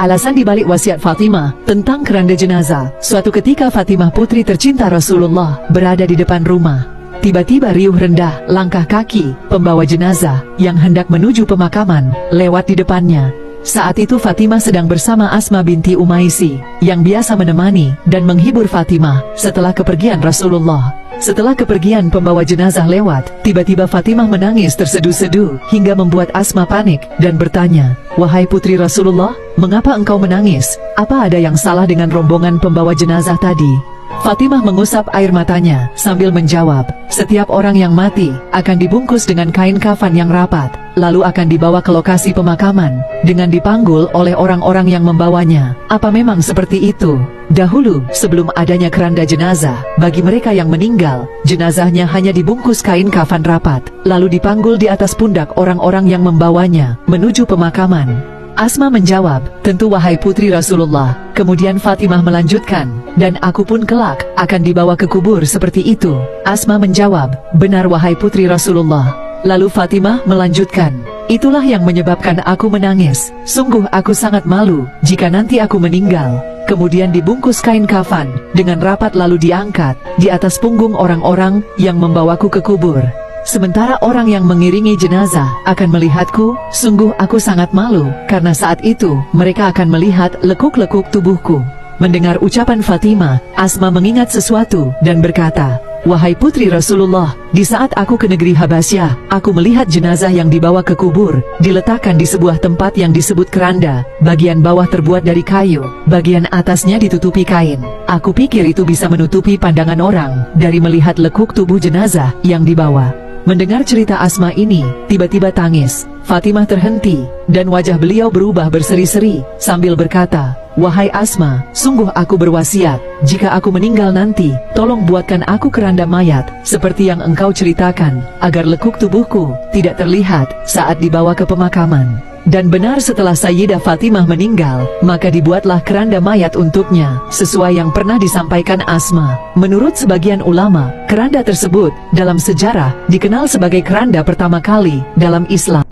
Alasan dibalik wasiat Fatimah tentang keranda jenazah. Suatu ketika Fatimah putri tercinta Rasulullah berada di depan rumah. Tiba-tiba riuh rendah langkah kaki pembawa jenazah yang hendak menuju pemakaman lewat di depannya. Saat itu Fatimah sedang bersama Asma binti Umaisi yang biasa menemani dan menghibur Fatimah setelah kepergian Rasulullah. Setelah kepergian pembawa jenazah lewat, tiba-tiba Fatimah menangis terseduh-seduh hingga membuat Asma panik dan bertanya, "Wahai putri Rasulullah, mengapa engkau menangis? Apa ada yang salah dengan rombongan pembawa jenazah tadi?" Fatimah mengusap air matanya sambil menjawab, "Setiap orang yang mati akan dibungkus dengan kain kafan yang rapat, lalu akan dibawa ke lokasi pemakaman dengan dipanggul oleh orang-orang yang membawanya. Apa memang seperti itu? Dahulu, sebelum adanya keranda jenazah, bagi mereka yang meninggal, jenazahnya hanya dibungkus kain kafan rapat, lalu dipanggul di atas pundak orang-orang yang membawanya menuju pemakaman." Asma menjawab, "Tentu wahai putri Rasulullah." Kemudian Fatimah melanjutkan, "Dan aku pun kelak akan dibawa ke kubur seperti itu." Asma menjawab, "Benar wahai putri Rasulullah." Lalu Fatimah melanjutkan, "Itulah yang menyebabkan aku menangis. Sungguh aku sangat malu jika nanti aku meninggal, kemudian dibungkus kain kafan dengan rapat lalu diangkat di atas punggung orang-orang yang membawaku ke kubur. Sementara orang yang mengiringi jenazah akan melihatku, sungguh aku sangat malu, karena saat itu mereka akan melihat lekuk-lekuk tubuhku." Mendengar ucapan Fatimah, Asma mengingat sesuatu dan berkata, "Wahai putri Rasulullah, di saat aku ke negeri Habasyah, aku melihat jenazah yang dibawa ke kubur, diletakkan di sebuah tempat yang disebut keranda. Bagian bawah terbuat dari kayu, bagian atasnya ditutupi kain. Aku pikir itu bisa menutupi pandangan orang dari melihat lekuk tubuh jenazah yang dibawa." Mendengar cerita Asma ini, tiba-tiba tangis Fatimah terhenti, dan wajah beliau berubah berseri-seri, sambil berkata, "Wahai Asma, sungguh aku berwasiat, jika aku meninggal nanti, tolong buatkan aku keranda mayat, seperti yang engkau ceritakan, agar lekuk tubuhku tidak terlihat saat dibawa ke pemakaman." Dan benar setelah Sayyidah Fatimah meninggal, maka dibuatlah keranda mayat untuknya, sesuai yang pernah disampaikan Asma. Menurut sebagian ulama, keranda tersebut dalam sejarah dikenal sebagai keranda pertama kali dalam Islam.